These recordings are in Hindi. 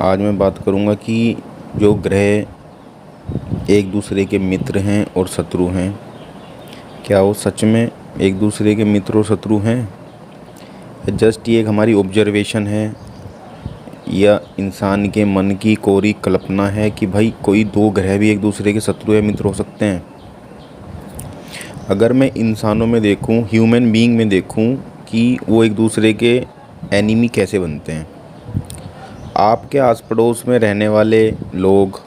आज मैं बात करूंगा कि जो ग्रह एक दूसरे के मित्र हैं और शत्रु हैं, क्या वो सच में एक दूसरे के मित्र और शत्रु हैं? जस्ट ये एक हमारी ऑब्जर्वेशन है या इंसान के मन की कोरी कल्पना है कि भाई कोई दो ग्रह भी एक दूसरे के शत्रु या मित्र हो सकते हैं? अगर मैं इंसानों में देखूं, ह्यूमन बीइंग में देखूं कि वो एक दूसरे के एनिमी कैसे बनते हैं। आपके आस पड़ोस में रहने वाले लोग,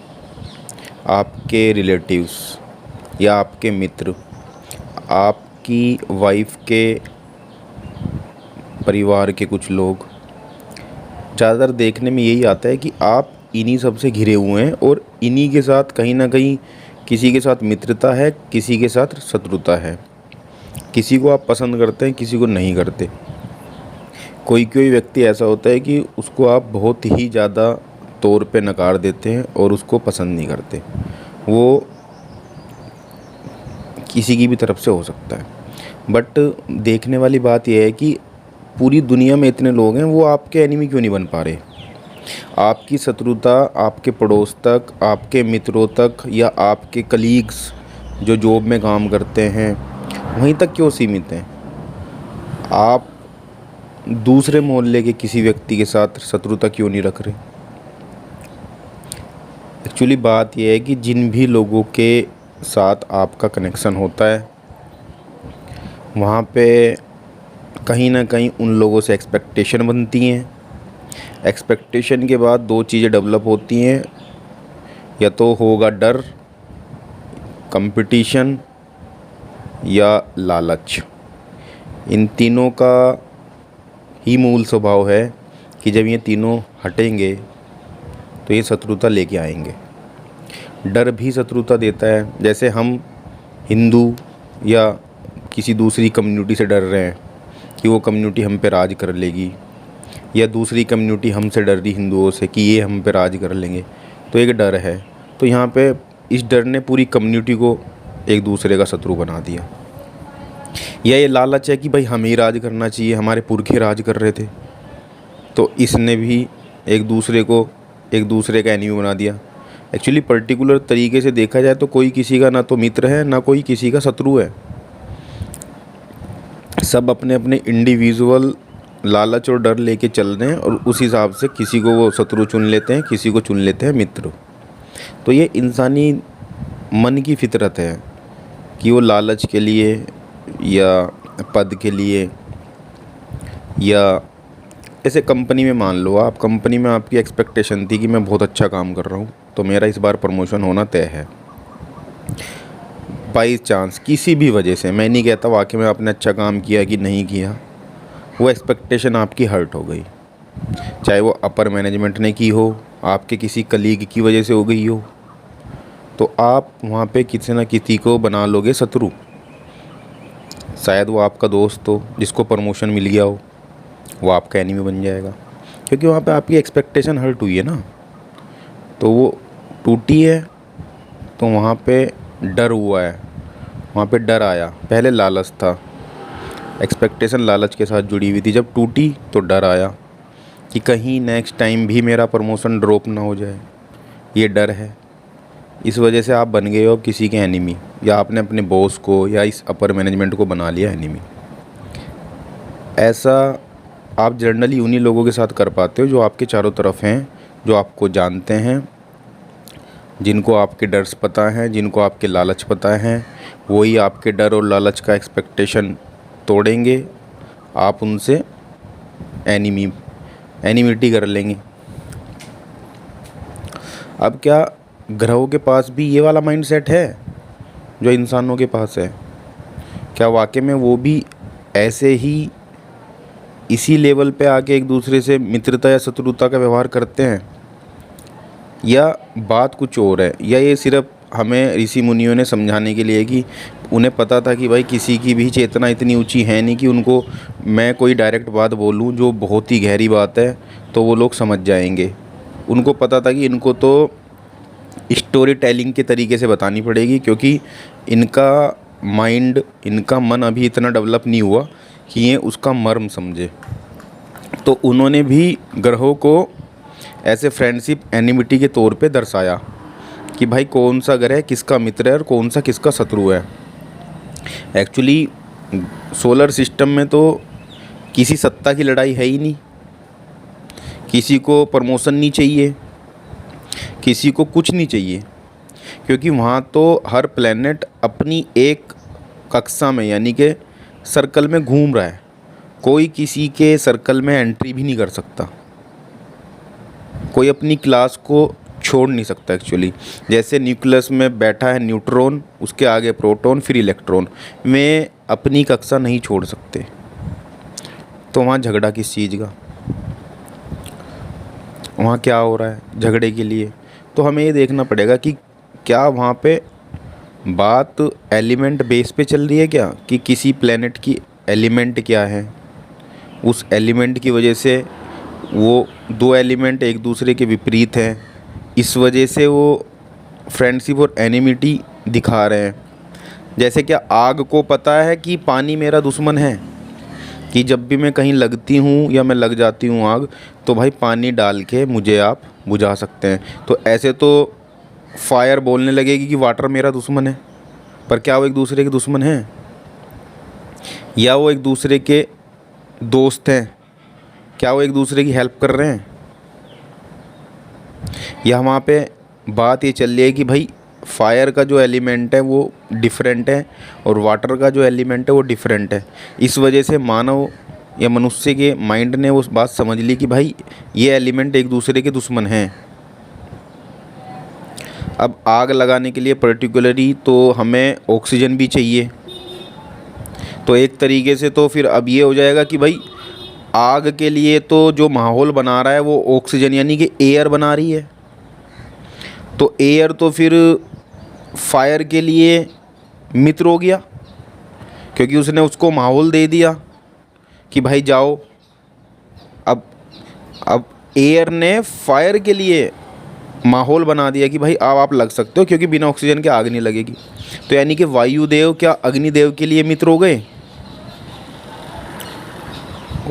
आपके रिलेटिव्स या आपके मित्र, आपकी वाइफ के परिवार के कुछ लोग, ज़्यादातर देखने में यही आता है कि आप इन्हीं सब से घिरे हुए हैं और इन्हीं के साथ कहीं ना कहीं किसी के साथ मित्रता है, किसी के साथ शत्रुता है। किसी को आप पसंद करते हैं, किसी को नहीं करते। कोई कोई व्यक्ति ऐसा होता है कि उसको आप बहुत ही ज़्यादा तौर पे नकार देते हैं और उसको पसंद नहीं करते। वो किसी की भी तरफ से हो सकता है। बट देखने वाली बात यह है कि पूरी दुनिया में इतने लोग हैं, वो आपके एनिमी क्यों नहीं बन पा रहे? आपकी शत्रुता आपके पड़ोस तक, आपके मित्रों तक या आपके कलीग्स जो जॉब में काम करते हैं वहीं तक क्यों सीमित हैं? आप दूसरे मोहल्ले के किसी व्यक्ति के साथ शत्रुता क्यों नहीं रख रहे? एक्चुअली बात यह है कि जिन भी लोगों के साथ आपका कनेक्शन होता है वहाँ पे कहीं ना कहीं उन लोगों से एक्सपेक्टेशन बनती हैं। एक्सपेक्टेशन के बाद दो चीज़ें डेवलप होती हैं, या तो होगा डर, कंपटीशन या लालच। इन तीनों का ही मूल स्वभाव है कि जब ये तीनों हटेंगे तो ये शत्रुता लेके आएंगे। डर भी शत्रुता देता है। जैसे हम हिंदू या किसी दूसरी कम्युनिटी से डर रहे हैं कि वो कम्युनिटी हम पे राज कर लेगी, या दूसरी कम्युनिटी हमसे डर रही हिंदुओं से कि ये हम पे राज कर लेंगे, तो एक डर है। तो यहाँ पे इस डर ने पूरी कम्युनिटी को एक दूसरे का शत्रु बना दिया। या ये लालच है कि भाई हमें ही राज करना चाहिए, हमारे पुरखे राज कर रहे थे, तो इसने भी एक दूसरे को एक दूसरे का एनिमी बना दिया। एक्चुअली पर्टिकुलर तरीके से देखा जाए तो कोई किसी का ना तो मित्र है, ना कोई किसी का शत्रु है। सब अपने अपने इंडिविजुअल लालच और डर लेके चल रहे हैं और उस हिसाब से किसी को वो शत्रु चुन लेते हैं, किसी को चुन लेते हैं मित्र। तो ये इंसानी मन की फितरत है कि वो लालच के लिए या पद के लिए, या ऐसे कंपनी में मान लो, आप कंपनी में आपकी एक्सपेक्टेशन थी कि मैं बहुत अच्छा काम कर रहा हूँ तो मेरा इस बार प्रमोशन होना तय है। बाई चांस किसी भी वजह से, मैं नहीं कहता वाकई में आपने अच्छा काम किया कि नहीं किया, वो एक्सपेक्टेशन आपकी हर्ट हो गई, चाहे वो अपर मैनेजमेंट ने की हो, आपके किसी कलीग की वजह से हो गई हो, तो आप वहाँ पे किसी न किसी को बना लोगे शत्रु। शायद वो आपका दोस्त हो जिसको प्रमोशन मिल गया हो, वो आपका एनिमी बन जाएगा, क्योंकि वहाँ पे आपकी एक्सपेक्टेशन हर्ट हुई है ना, तो वो टूटी है। तो वहाँ पे डर हुआ है, वहाँ पे डर आया। पहले लालच था, एक्सपेक्टेशन लालच के साथ जुड़ी हुई थी, जब टूटी तो डर आया कि कहीं नेक्स्ट टाइम भी मेरा प्रमोशन ड्रॉप ना हो जाए। ये डर है, इस वजह से आप बन गए हो किसी के एनिमी, या आपने अपने बॉस को या इस अपर मैनेजमेंट को बना लिया एनिमी। ऐसा आप जनरली उन्हीं लोगों के साथ कर पाते हो जो आपके चारों तरफ हैं, जो आपको जानते हैं, जिनको आपके डर पता हैं, जिनको आपके लालच पता हैं। वही आपके डर और लालच का एक्सपेक्टेशन तोड़ेंगे, आप उनसे एनिमिटी कर लेंगे। अब क्या ग्रहों के पास भी ये वाला माइंडसेट है जो इंसानों के पास है? क्या वाकई में वो भी ऐसे ही इसी लेवल पे आके एक दूसरे से मित्रता या शत्रुता का व्यवहार करते हैं, या बात कुछ और है? या ये सिर्फ हमें ऋषि मुनियों ने समझाने के लिए कि उन्हें पता था कि भाई किसी की भी चेतना इतनी ऊंची है नहीं कि उनको मैं कोई डायरेक्ट बात बोलूं जो बहुत ही गहरी बात है तो वो लोग समझ जाएंगे। उनको पता था कि इनको तो स्टोरी टेलिंग के तरीके से बतानी पड़ेगी, क्योंकि इनका माइंड, इनका मन अभी इतना डेवलप नहीं हुआ कि ये उसका मर्म समझे। तो उन्होंने भी ग्रहों को ऐसे फ्रेंडशिप एनिमिटी के तौर पे दर्शाया कि भाई कौन सा ग्रह किसका मित्र है और कौन सा किसका शत्रु है। एक्चुअली सोलर सिस्टम में तो किसी सत्ता की लड़ाई है ही नहीं, किसी को प्रमोशन नहीं चाहिए, किसी को कुछ नहीं चाहिए, क्योंकि वहाँ तो हर प्लेनेट अपनी एक कक्षा में यानी कि सर्कल में घूम रहा है। कोई किसी के सर्कल में एंट्री भी नहीं कर सकता, कोई अपनी क्लास को छोड़ नहीं सकता। एक्चुअली जैसे न्यूक्लियस में बैठा है न्यूट्रॉन, उसके आगे प्रोटॉन फिर इलेक्ट्रॉन, वे अपनी कक्षा नहीं छोड़ सकते। तो वहाँ झगड़ा किस चीज़ का, वहाँ क्या हो रहा है झगड़े के लिए? तो हमें ये देखना पड़ेगा कि क्या वहाँ पे बात एलिमेंट बेस पे चल रही है क्या, कि किसी प्लेनेट की एलिमेंट क्या है, उस एलिमेंट की वजह से वो दो एलिमेंट एक दूसरे के विपरीत हैं, इस वजह से वो फ्रेंडशिप और एनिमिटी दिखा रहे हैं। जैसे क्या आग को पता है कि पानी मेरा दुश्मन है, कि जब भी मैं कहीं लगती हूँ या मैं लग जाती हूँ आग, तो भाई पानी डाल के मुझे आप बुझा सकते हैं। तो ऐसे तो फायर बोलने लगेगी कि वाटर मेरा दुश्मन है, पर क्या वो एक दूसरे के दुश्मन हैं, या वो एक दूसरे के दोस्त हैं? क्या वो एक दूसरे की हेल्प कर रहे हैं? या वहाँ पे बात ये चल रही है कि भाई फायर का जो एलिमेंट है वो डिफरेंट है और वाटर का जो एलिमेंट है वो डिफरेंट है। इस वजह से मानव या मनुष्य के माइंड ने उस बात समझ ली कि भाई ये एलिमेंट एक दूसरे के दुश्मन हैं। अब आग लगाने के लिए पर्टिकुलरली तो हमें ऑक्सीजन भी चाहिए, तो एक तरीके से तो फिर अब ये हो जाएगा कि भाई आग के लिए तो जो माहौल बना रहा है वो ऑक्सीजन यानी कि एयर बना रही है, तो एयर तो फिर फायर के लिए मित्र हो गया, क्योंकि उसने उसको माहौल दे दिया कि भाई जाओ। अब एयर ने फायर के लिए माहौल बना दिया कि भाई अब आप लग सकते हो, क्योंकि बिना ऑक्सीजन के आग नहीं लगेगी। तो यानी कि वायुदेव क्या अग्निदेव के लिए मित्र हो गए?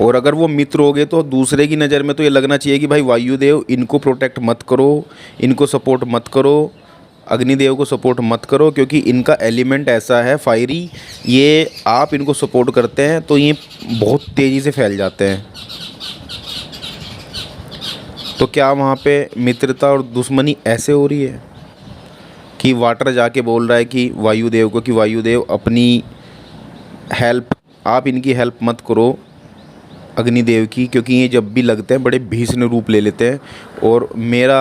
और अगर वो मित्र हो गए तो दूसरे की नज़र में तो ये लगना चाहिए कि भाई वायुदेव इनको प्रोटेक्ट मत करो, इनको सपोर्ट मत करो, अग्निदेव को सपोर्ट मत करो, क्योंकि इनका एलिमेंट ऐसा है फायरी, ये आप इनको सपोर्ट करते हैं तो ये बहुत तेज़ी से फैल जाते हैं। तो क्या वहाँ पे मित्रता और दुश्मनी ऐसे हो रही है कि वाटर जाके बोल रहा है कि वायुदेव को कि वायुदेव अपनी हेल्प, आप इनकी हेल्प मत करो अग्निदेव की, क्योंकि ये जब भी लगते हैं बड़े भीषण रूप ले लेते हैं और मेरा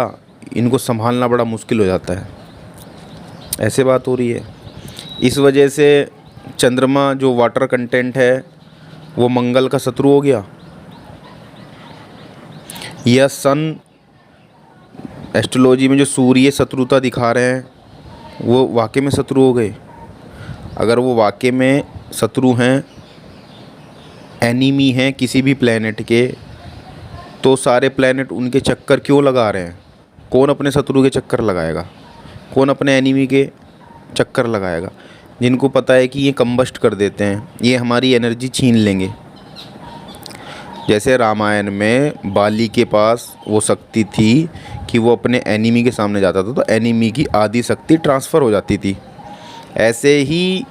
इनको संभालना बड़ा मुश्किल हो जाता है। ऐसे बात हो रही है। इस वजह से चंद्रमा जो वाटर कंटेंट है वो मंगल का शत्रु हो गया, या सन एस्ट्रोलॉजी में जो सूर्य शत्रुता दिखा रहे हैं वो वाकई में शत्रु हो गए। अगर वो वाकई में शत्रु हैं, एनिमी हैं किसी भी प्लेनेट के, तो सारे प्लेनेट उनके चक्कर क्यों लगा रहे हैं? कौन अपने शत्रु के चक्कर लगाएगा? कौन अपने एनिमी के चक्कर लगाएगा? जिनको पता है कि ये कंबस्ट कर देते हैं, ये हमारी एनर्जी छीन लेंगे। जैसे रामायण में बाली के पास वो शक्ति थी कि वो अपने एनिमी के सामने जाता था तो एनिमी की आधी शक्ति ट्रांसफ़र हो जाती थी, ऐसे ही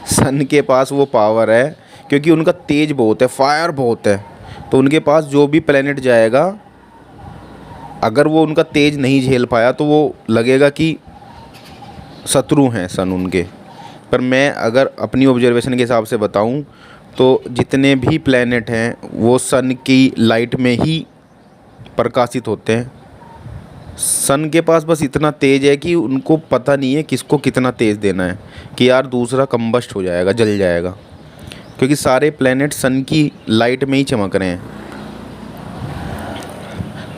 सन के पास वो पावर है, क्योंकि उनका तेज बहुत है, फायर बहुत है, तो उनके पास जो भी प्लेनेट जाएगा अगर वो उनका तेज नहीं झेल पाया तो वो लगेगा कि शत्रु हैं सन उनके। पर मैं अगर अपनी ऑब्जर्वेशन के हिसाब से बताऊं तो जितने भी प्लेनेट हैं वो सन की लाइट में ही प्रकाशित होते हैं। सन के पास बस इतना तेज़ है कि उनको पता नहीं है किसको कितना तेज़ देना है, कि यार दूसरा कंबस्ट हो जाएगा, जल जाएगा, क्योंकि सारे प्लेनेट सन की लाइट में ही चमक रहे हैं।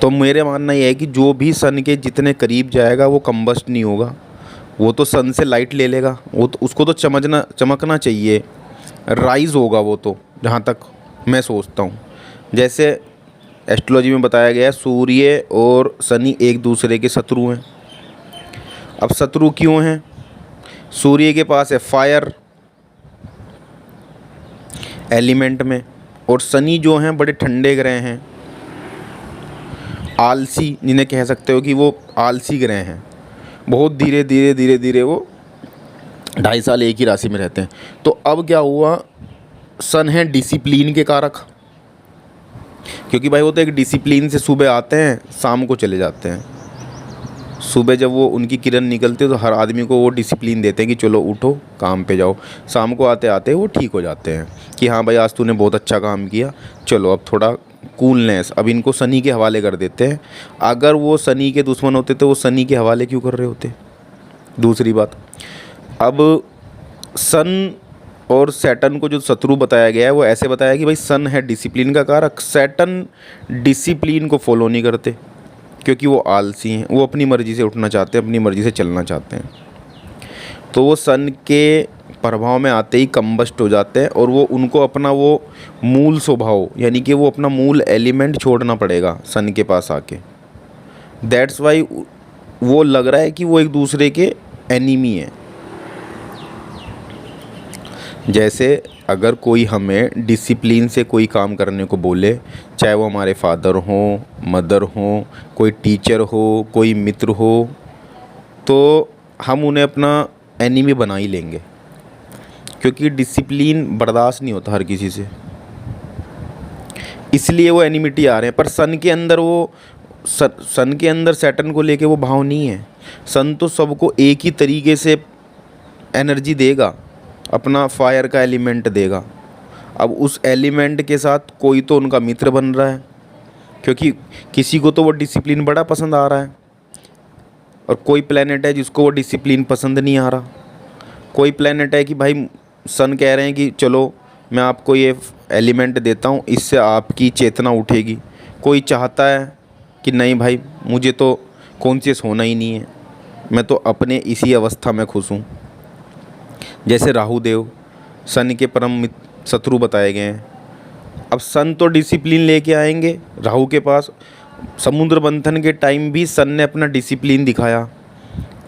तो मेरे मानना ये है कि जो भी सन के जितने करीब जाएगा वो कंबस्ट नहीं होगा, वो तो सन से लाइट ले लेगा, वो तो उसको तो चमकना चाहिए, राइज़ होगा वो तो, जहाँ तक मैं सोचता हूँ। जैसे एस्ट्रोलॉजी में बताया गया है सूर्य और शनि एक दूसरे के शत्रु हैं। अब शत्रु क्यों हैं? सूर्य के पास है फायर एलिमेंट में, और शनि जो हैं बड़े ठंडे ग्रह हैं, आलसी, जिन्हें कह सकते हो कि वो आलसी ग्रह हैं, बहुत धीरे धीरे धीरे धीरे वो 2.5 साल एक ही राशि में रहते हैं। तो अब क्या हुआ, सन है डिसिप्लिन के कारक, क्योंकि भाई वो तो एक डिसिप्लिन से सुबह आते हैं, शाम को चले जाते हैं। सुबह जब वो उनकी किरण निकलती है तो हर आदमी को वो डिसिप्लिन देते हैं कि चलो उठो काम पे जाओ। शाम को आते आते वो ठीक हो जाते हैं कि हाँ भाई आज तूने बहुत अच्छा काम किया, चलो अब थोड़ा कूलनेस। अब इनको शनि के हवाले कर देते हैं। अगर वो शनि के दुश्मन होते तो वो शनि के हवाले क्यों कर रहे होते। दूसरी बात, अब सन और सैटर्न को जो शत्रु बताया गया है वो ऐसे बताया कि भाई सन है डिसिप्लिन का कारक, सैटर्न डिसिप्लिन को फॉलो नहीं करते क्योंकि वो आलसी हैं, वो अपनी मर्ज़ी से उठना चाहते हैं, अपनी मर्ज़ी से चलना चाहते हैं। तो वो सन के प्रभाव में आते ही कंबस्ट हो जाते हैं और वो उनको अपना वो मूल स्वभाव यानी कि वो अपना मूल एलिमेंट छोड़ना पड़ेगा सन के पास आके। दैट्स वाई वो लग रहा है कि वो एक दूसरे के एनिमी हैं। जैसे अगर कोई हमें डिसिप्लिन से कोई काम करने को बोले, चाहे वो हमारे फादर हों, मदर हों, कोई टीचर हो, कोई मित्र हो, तो हम उन्हें अपना एनिमी बना ही लेंगे क्योंकि डिसिप्लिन बर्दाश्त नहीं होता हर किसी से, इसलिए वो एनिमिटी आ रहे हैं। पर सन के अंदर वो सन के अंदर सैटर्न को लेके वो भाव नहीं है। सन तो सबको एक ही तरीके से एनर्जी देगा, अपना फायर का एलिमेंट देगा। अब उस एलिमेंट के साथ कोई तो उनका मित्र बन रहा है क्योंकि किसी को तो वो डिसिप्लिन बड़ा पसंद आ रहा है और कोई प्लेनेट है जिसको वो डिसिप्लिन पसंद नहीं आ रहा। कोई प्लेनेट है कि भाई सन कह रहे हैं कि चलो मैं आपको ये एलिमेंट देता हूँ, इससे आपकी चेतना उठेगी। कोई चाहता है कि नहीं भाई मुझे तो कॉन्शियस होना ही नहीं है, मैं तो अपने इसी अवस्था में खुश हूँ। जैसे राहु देव सन के परम शत्रु बताए गए हैं। अब सन तो डिसिप्लिन लेके आएंगे राहु के पास। समुद्र मंथन के टाइम भी सन ने अपना डिसिप्लिन दिखाया।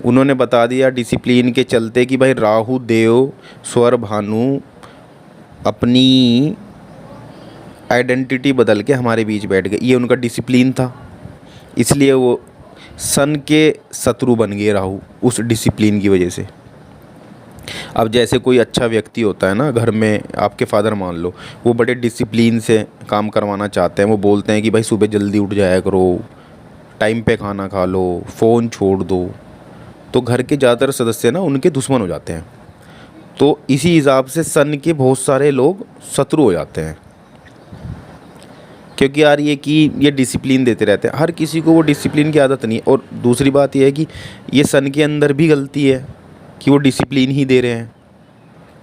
उन्होंने बता दिया डिसिप्लिन के चलते कि भाई राहु देव स्वर भानु अपनी आइडेंटिटी बदल के हमारे बीच बैठ गए। ये उनका डिसिप्लिन था, इसलिए वो सन के शत्रु बन गए राहु उस डिसिप्लिन की वजह से। अब जैसे कोई अच्छा व्यक्ति होता है ना घर में, आपके फादर मान लो, वो बड़े डिसिप्लिन से काम करवाना चाहते हैं। वो बोलते हैं कि भाई सुबह जल्दी उठ जाया करो, टाइम पे खाना खा लो, फ़ोन छोड़ दो, तो घर के ज़्यादातर सदस्य ना उनके दुश्मन हो जाते हैं। तो इसी हिसाब से सन के बहुत सारे लोग शत्रु हो जाते हैं क्योंकि यार ये डिसिप्लिन देते रहते हैं। हर किसी को वो डिसिप्लिन की आदत नहीं है। और दूसरी बात ये है कि ये सन के अंदर भी गलती है कि वो डिसिप्लिन ही दे रहे हैं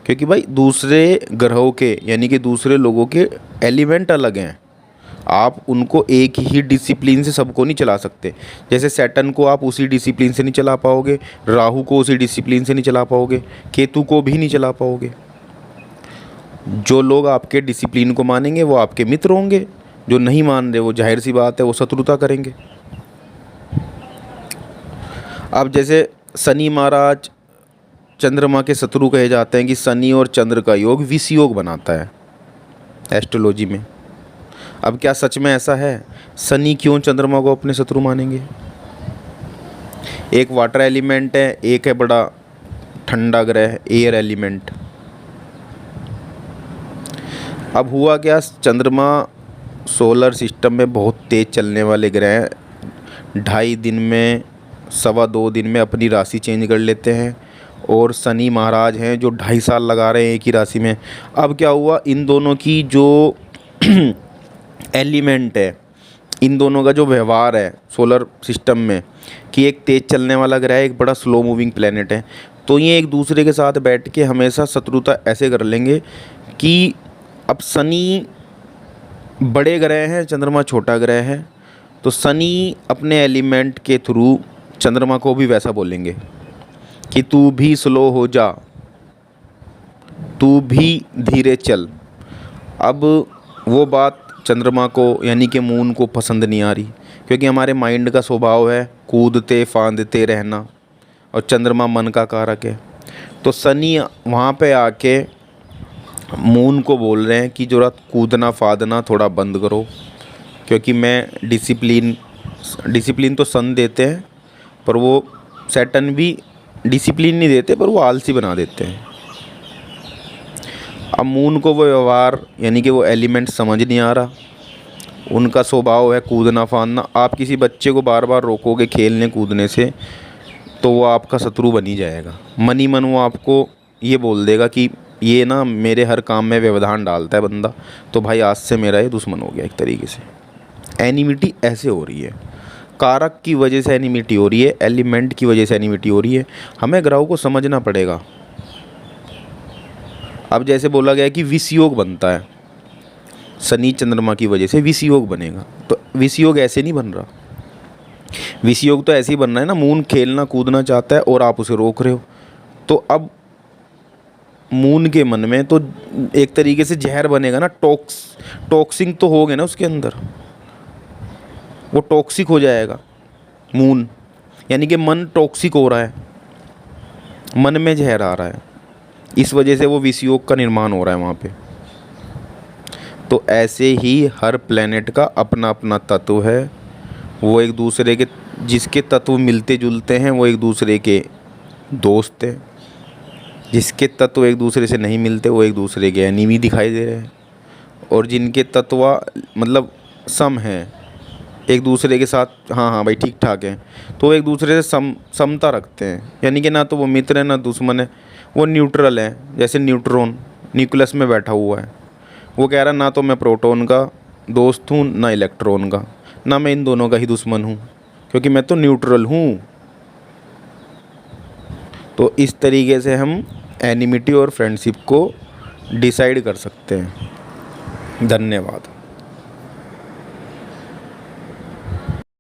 क्योंकि भाई दूसरे ग्रहों के यानी कि दूसरे लोगों के एलिमेंट अलग हैं। आप उनको एक ही डिसिप्लिन से सबको नहीं चला सकते। जैसे सैटर्न को आप उसी डिसिप्लिन से नहीं चला पाओगे, राहु को उसी डिसिप्लिन से नहीं चला पाओगे, केतु को भी नहीं चला पाओगे। जो लोग आपके डिसिप्लिन को मानेंगे वो आपके मित्र होंगे, जो नहीं मान रहे वो जाहिर सी बात है वो शत्रुता करेंगे। अब जैसे शनि महाराज चंद्रमा के शत्रु कहे जाते हैं कि शनि और चंद्र का योग विष योग बनाता है एस्ट्रोलॉजी में। अब क्या सच में ऐसा है? शनि क्यों चंद्रमा को अपने शत्रु मानेंगे? एक वाटर एलिमेंट है, एक है बड़ा ठंडा ग्रह एयर एलिमेंट। अब हुआ क्या, चंद्रमा सोलर सिस्टम में बहुत तेज़ चलने वाले ग्रह हैं। 2.5 दिन में 2.25 दिन में अपनी राशि चेंज कर लेते हैं। और शनि महाराज हैं जो 2.5 साल लगा रहे हैं एक ही राशि में। अब क्या हुआ, इन दोनों की जो एलिमेंट है, इन दोनों का जो व्यवहार है सोलर सिस्टम में, कि एक तेज़ चलने वाला ग्रह है, एक बड़ा स्लो मूविंग प्लेनेट है, तो ये एक दूसरे के साथ बैठ के हमेशा शत्रुता ऐसे कर लेंगे कि अब शनि बड़े ग्रह हैं, चंद्रमा छोटा ग्रह है, तो शनि अपने एलिमेंट के थ्रू चंद्रमा को भी वैसा बोलेंगे कि तू भी स्लो हो जा, तू भी धीरे चल। अब वो बात चंद्रमा को यानी कि मून को पसंद नहीं आ रही क्योंकि हमारे माइंड का स्वभाव है कूदते फांदते रहना और चंद्रमा मन का कारक है। तो शनि वहाँ पे आके मून को बोल रहे हैं कि जरा कूदना फादना थोड़ा बंद करो क्योंकि मैं डिसिप्लिन डिसिप्लिन तो सन देते हैं, पर वो सैटर्न भी डिसिप्लिन नहीं देते, पर वो आलसी बना देते हैं। अब मून को वो व्यवहार यानी कि वो एलिमेंट समझ नहीं आ रहा। उनका स्वभाव है कूदना फांदना। आप किसी बच्चे को बार बार रोकोगे खेलने कूदने से तो वो आपका शत्रु बन ही जाएगा। मन ही मन वो आपको ये बोल देगा कि ये ना मेरे हर काम में व्यवधान डालता है बंदा, तो भाई आज से मेरा ये दुश्मन हो गया एक तरीके से। एनिमिटी ऐसे हो रही है, कारक की वजह से एनिमिटी हो रही है, एलिमेंट की वजह से एनिमिटी हो रही है। हमें ग्रहों को समझना पड़ेगा। अब जैसे बोला गया कि विषयोग बनता है, शनि चंद्रमा की वजह से विषयोग बनेगा, तो विषयोग ऐसे नहीं बन रहा। विषयोग तो ऐसे ही बन रहा है ना, मून खेलना कूदना चाहता है और आप उसे रोक रहे हो। तो अब मून के मन में तो एक तरीके से जहर बनेगा ना, टॉक्सिंग तो हो गए ना उसके अंदर, वो टॉक्सिक हो जाएगा मून, यानी कि मन टॉक्सिक हो रहा है, मन में जहर आ रहा है, इस वजह से वो विषयोग का निर्माण हो रहा है वहाँ पे। तो ऐसे ही हर प्लेनेट का अपना अपना तत्व है, वो एक दूसरे के जिसके तत्व मिलते जुलते हैं वो एक दूसरे के दोस्त हैं, जिसके तत्व एक दूसरे से नहीं मिलते वो एक दूसरे के एनिमी दिखाई दे रहे हैं, और जिनके तत्व मतलब सम हैं एक दूसरे के साथ, हाँ भाई ठीक ठाक हैं, तो वो एक दूसरे से समता रखते हैं, यानी कि ना तो वो मित्र है ना दुश्मन है, वो न्यूट्रल है। जैसे न्यूट्रॉन न्यूक्लियस में बैठा हुआ है, वो कह रहा ना तो मैं प्रोटॉन का दोस्त हूँ ना इलेक्ट्रॉन का, ना मैं इन दोनों का ही दुश्मन हूँ, क्योंकि मैं तो न्यूट्रल हूँ। तो इस तरीके से हम एनिमिटी और फ्रेंडशिप को डिसाइड कर सकते हैं। धन्यवाद।